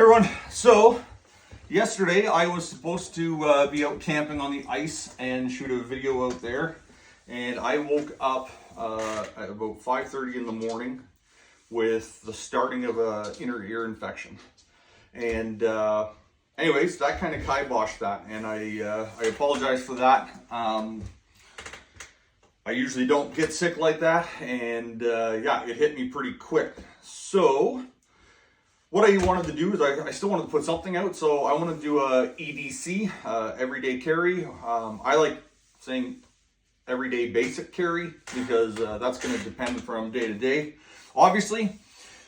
Everyone, so yesterday I was supposed to be out camping on the ice and shoot a video out there, and I woke up at about 5:30 in the morning with the starting of a inner ear infection. And anyways, that kind of kiboshed that, and I apologize for that. I usually don't get sick like that, and yeah, it hit me pretty quick. So what I wanted to do is I still wanted to put something out, so I want to do a EDC, everyday carry. I like saying everyday basic carry because that's going to depend from day to day, obviously.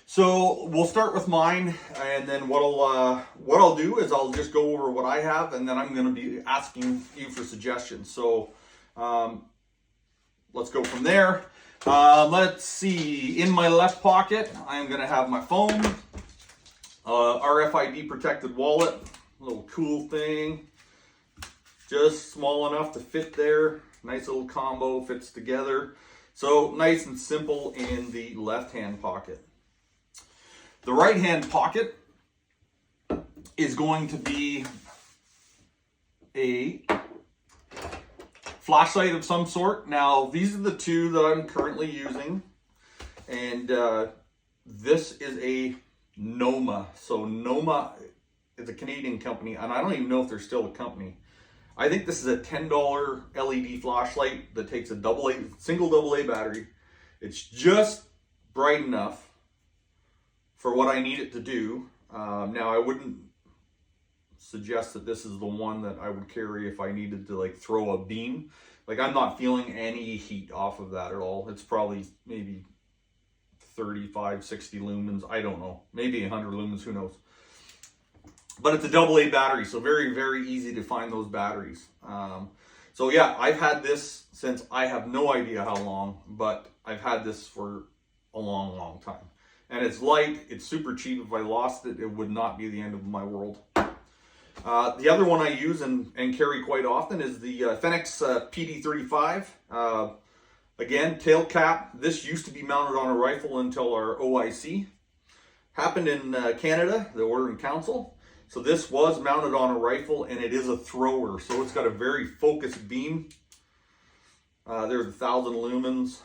So we'll start with mine, and then what I'll do is I'll just go over what I have, and then I'm going to be asking you for suggestions. So let's go from there. Let's see. In my left pocket, I'm going to have my phone. RFID protected wallet, little cool thing, just small enough to fit there. Nice little combo, fits together. So nice and simple in the left hand pocket. The right hand pocket is going to be a flashlight of some sort. Now these are the two that I'm currently using, and this is a Noma. So Noma is a Canadian company, and I don't even know if they're still a company. I think this is a $10 LED flashlight that takes a single AA battery. It's just bright enough for what I need it to do. Now I wouldn't suggest that this is the one that I would carry if I needed to like throw a beam. Like, I'm not feeling any heat off of that at all. It's probably maybe 35, 60 lumens. I don't know. Maybe 100 lumens, who knows. But it's a AA battery, so very, very easy to find those batteries. So yeah, I've had this since I have no idea how long, but I've had this for a long, long time. And it's light, it's super cheap. If I lost it, it would not be the end of my world. The other one I use and carry quite often is the Fenix PD35. Again, tail cap. This used to be mounted on a rifle until our OIC happened in Canada, the Ordering Council. So this was mounted on a rifle, and it is a thrower. So it's got a very focused beam. There's 1,000 lumens.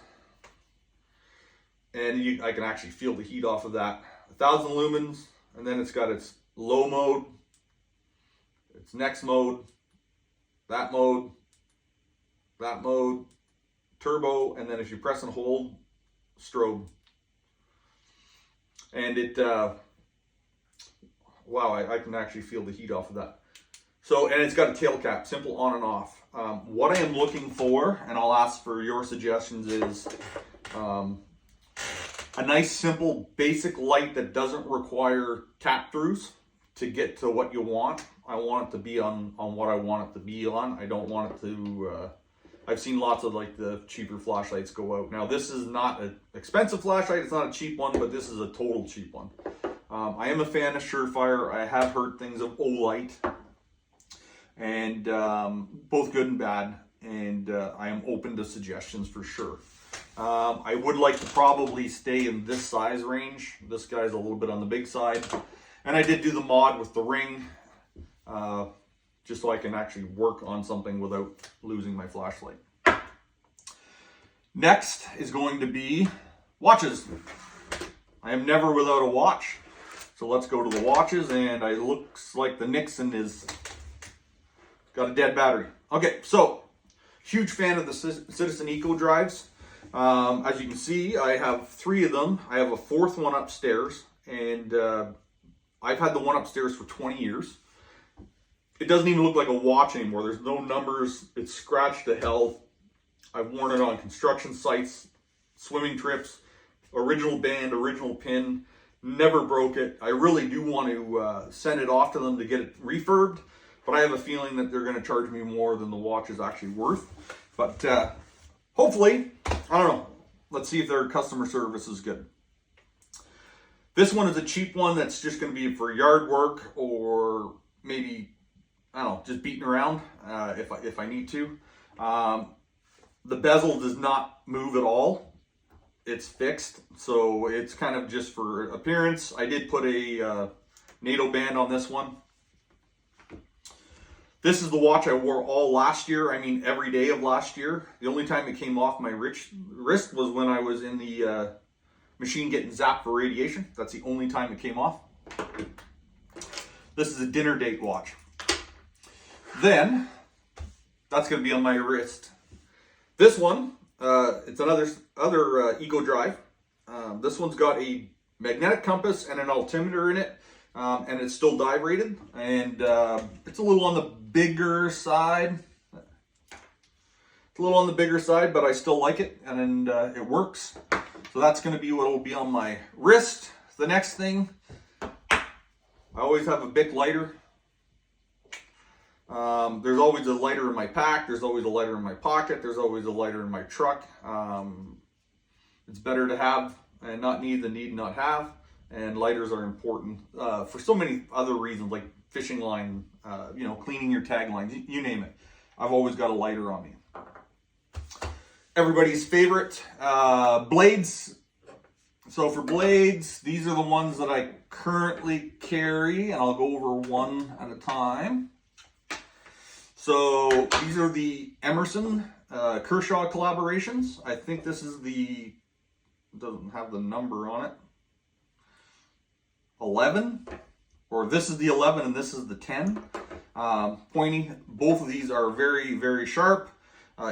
And I can actually feel the heat off of that. 1,000 lumens, and then it's got its low mode, its next mode, that mode, turbo, and then if you press and hold, strobe. And it, wow, I can actually feel the heat off of that. So, and it's got a tail cap, simple on and off. What I am looking for, and I'll ask for your suggestions, is a nice, simple, basic light that doesn't require tap throughs to get to what you want. I want it to be on what I want it to be on. I don't want it to, I've seen lots of like the cheaper flashlights go out. Now this is not an expensive flashlight, it's not a cheap one, but this is a total cheap one. I am a fan of Surefire. I have heard things of Olight, and both good and bad, and I am open to suggestions for sure. I would like to probably stay in this size range. This guy's a little bit on the big side, and I did do the mod with the ring, just so I can actually work on something without losing my flashlight. Next is going to be watches. I am never without a watch. So let's go to the watches, and it looks like the Nixon is got a dead battery. Okay, so huge fan of the Citizen Eco drives. As you can see, I have 3 of them. I have a 4th one upstairs, and I've had the one upstairs for 20 years. It doesn't even look like a watch anymore. There's no numbers. It's scratched to hell. I've worn it on construction sites, swimming trips, original band, original pin. Never broke it. I really do want to send it off to them to get it refurbed, but I have a feeling that they're going to charge me more than the watch is actually worth. But hopefully, I don't know. Let's see if their customer service is good. This one is a cheap one that's just going to be for yard work, or maybe, I don't know, just beating around if I need to. The bezel does not move at all. It's fixed, so it's kind of just for appearance. I did put a NATO band on this one. This is the watch I wore all last year. I mean, every day of last year. The only time it came off my wrist was when I was in the machine getting zapped for radiation. That's the only time it came off. This is a dinner date watch. Then, that's going to be on my wrist. This one, it's another Eco Drive. This one's got a magnetic compass and an altimeter in it, and it's still dive rated, and it's a little on the bigger side. It's a little on the bigger side, but I still like it, and it works. So that's going to be what will be on my wrist. The next thing, I always have a Bic lighter. There's always a lighter in my pack. There's always a lighter in my pocket. There's always a lighter in my truck. It's better to have and not need than need not have. And lighters are important for so many other reasons, like fishing line, cleaning your tag lines, you name it. I've always got a lighter on me. Everybody's favorite, blades. So for blades, these are the ones that I currently carry, and I'll go over one at a time. So these are the Emerson Kershaw collaborations. I think this is the, doesn't have the number on it, 11, or this is the 11 and this is the 10. Pointy. Both of these are very, very sharp,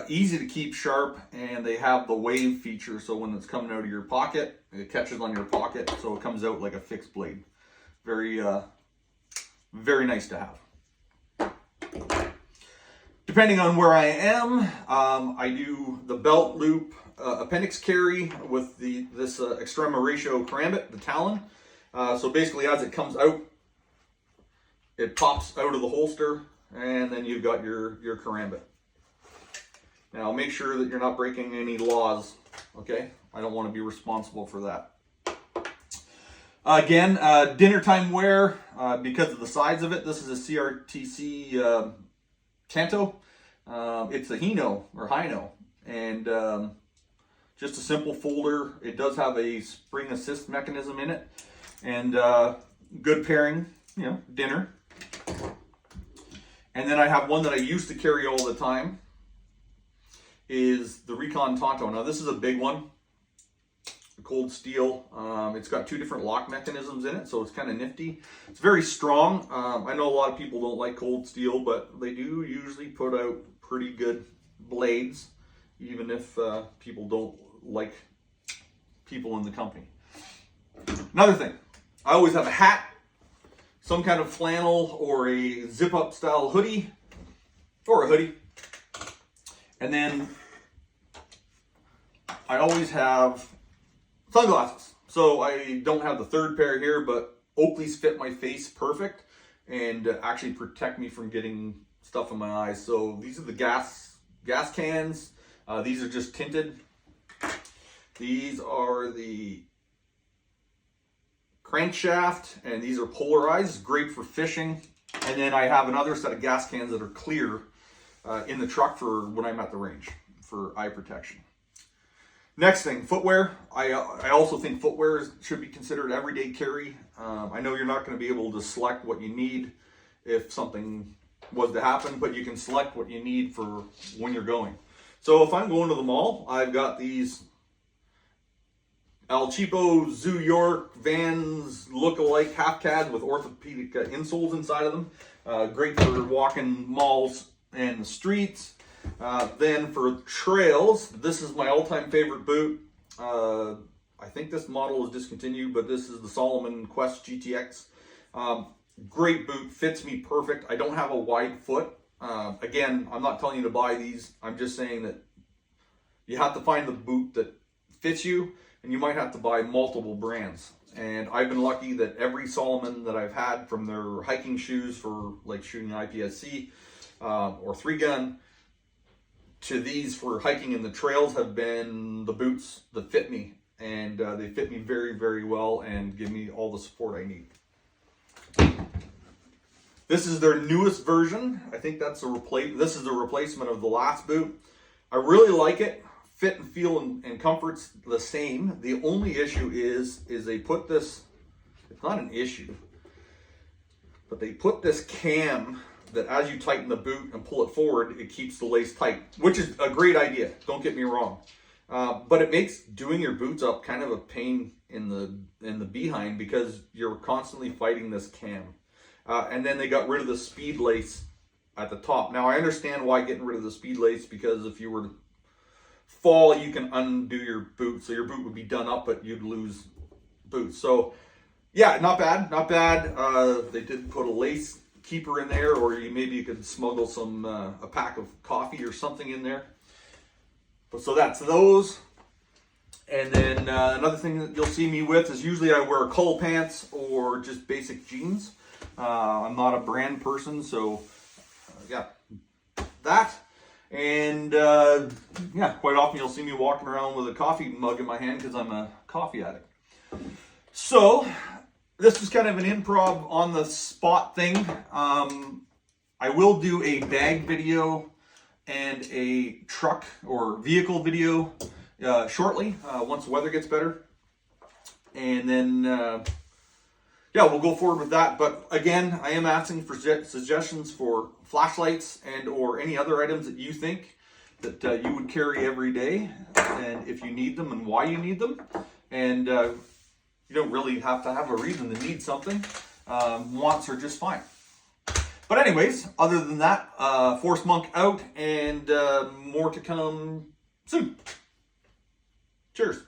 easy to keep sharp, and they have the wave feature. So when it's coming out of your pocket, it catches on your pocket, so it comes out like a fixed blade. Very, very nice to have. Depending on where I am, I do the belt loop appendix carry with this Extrema Ratio karambit, the Talon. So basically, as it comes out, it pops out of the holster, and then you've got your karambit. Now, make sure that you're not breaking any laws, okay? I don't want to be responsible for that. Again, dinner time wear, because of the size of it. This is a CRTC Tanto. It's a Hino, or Hino, and just a simple folder. It does have a spring assist mechanism in it, and good pairing, dinner. And then I have one that I used to carry all the time, is the Recon Tonto. Now this is a big one, a cold steel. It's got two different lock mechanisms in it, so it's kind of nifty. It's very strong. I know a lot of people don't like cold steel, but they do usually put out pretty good blades, even if people don't like people in the company. Another thing, I always have a hat, some kind of flannel or a zip-up style hoodie, or a hoodie. And then I always have sunglasses. So I don't have the third pair here, but Oakley's fit my face perfect and actually protect me from getting stuff in my eyes. So these are the gas cans. These are just tinted. These are the crankshaft, and these are polarized. Great for fishing. And then I have another set of gas cans that are clear in the truck for when I'm at the range for eye protection. Next thing, footwear. I also think footwear should be considered everyday carry. I know you're not going to be able to select what you need if something was to happen, but you can select what you need for when you're going. So if I'm going to the mall, I've got these El Cheapo Zoo York Vans look-alike half-cad with orthopedic insoles inside of them. Great for walking malls and the streets. Then for trails, this is my all-time favorite boot. I think this model is discontinued, but this is the Salomon Quest GTX. Great boot, fits me perfect. I don't have a wide foot. Again, I'm not telling you to buy these. I'm just saying that you have to find the boot that fits you, and you might have to buy multiple brands. And I've been lucky that every Salomon that I've had, from their hiking shoes for like shooting IPSC or 3-gun, to these for hiking in the trails, have been the boots that fit me. And they fit me very, very well and give me all the support I need. This is their newest version. I think that's this is a replacement of the last boot. I really like it. Fit and feel and comfort's the same. The only issue is they put this, it's not an issue. but they put this cam that as you tighten the boot and pull it forward, it keeps the lace tight, which is a great idea. Don't get me wrong. But it makes doing your boots up kind of a pain in the behind because you're constantly fighting this cam. And then they got rid of the speed lace at the top. Now I understand why getting rid of the speed lace, because if you were to fall, you can undo your boot. So your boot would be done up, but you'd lose boots. So yeah, not bad, not bad. They did put a lace keeper in there, or maybe you could smuggle some a pack of coffee or something in there. But so that's those. And then another thing that you'll see me with is usually I wear cull pants or just basic jeans. I'm not a brand person, so yeah, that. And yeah, quite often you'll see me walking around with a coffee mug in my hand because I'm a coffee addict. So this is kind of an improv on the spot thing. I will do a bag video and a truck or vehicle video shortly, once the weather gets better. And then, yeah, we'll go forward with that. But again, I am asking for suggestions for flashlights and or any other items that you think that you would carry every day, and if you need them and why you need them. And you don't really have to have a reason to need something. Wants are just fine. But anyways, other than that, Force Monk out, and more to come soon. Cheers.